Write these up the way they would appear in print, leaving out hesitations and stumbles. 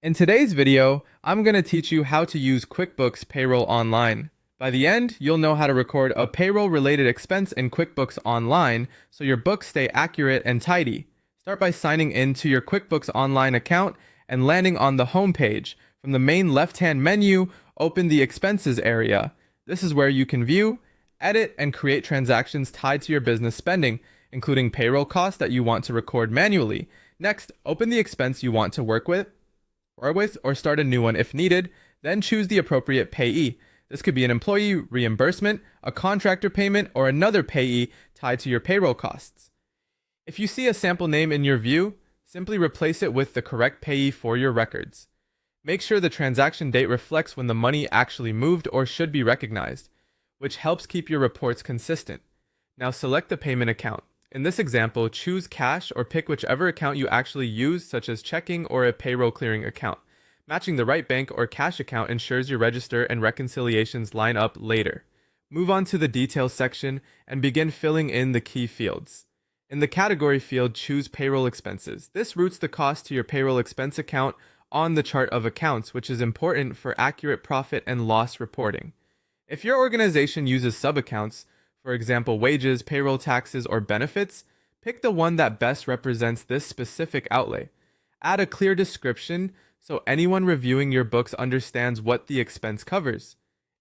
In today's video, I'm going to teach you how to use QuickBooks Payroll online. By the end, you'll know how to record a payroll-related expense in QuickBooks Online so your books stay accurate and tidy. Start by signing in to your QuickBooks Online account and landing on the home page. From the main left-hand menu, open the Expenses area. This is where you can view, edit, and create transactions tied to your business spending, including payroll costs that you want to record manually. Next, open the expense you want to work with or start a new one if needed, then choose the appropriate payee. This could be an employee reimbursement, a contractor payment, or another payee tied to your payroll costs. If you see a sample name in your view, simply replace it with the correct payee for your records. Make sure the transaction date reflects when the money actually moved or should be recognized, which helps keep your reports consistent. Now select the payment account. In this example, choose cash or pick whichever account you actually use, such as checking or a payroll clearing account. Matching the right bank or cash account ensures your register and reconciliations line up later. Move on to the details section and begin filling in the key fields. In the category field, choose payroll expenses. This routes the cost to your payroll expense account on the chart of accounts, which is important for accurate profit and loss reporting. If your organization uses sub-accounts, for example, wages, payroll taxes, or benefits, pick the one that best represents this specific outlay. Add a clear description so anyone reviewing your books understands what the expense covers.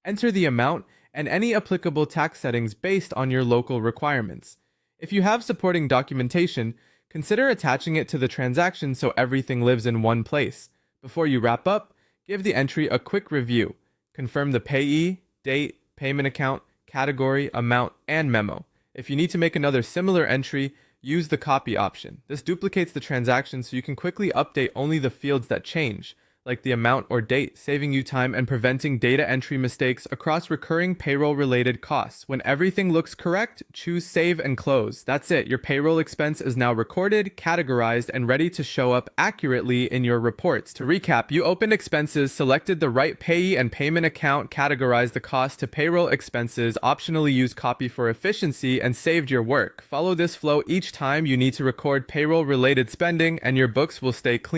Enter the amount and any applicable tax settings based on your local requirements. If you have supporting documentation, consider attaching it to the transaction so everything lives in one place. Before you wrap up, give the entry a quick review. Confirm the payee, date, payment account, category, amount, and memo. If you need to make another similar entry, use the copy option. This duplicates the transaction so you can quickly update only the fields that change, like the amount or date, saving you time and preventing data entry mistakes across recurring payroll-related costs. When everything looks correct, choose Save and Close. That's it. Your payroll expense is now recorded, categorized, and ready to show up accurately in your reports. To recap, you opened expenses, selected the right payee and payment account, categorized the cost to payroll expenses, optionally used copy for efficiency, and saved your work. Follow this flow each time you need to record payroll-related spending, and your books will stay clean.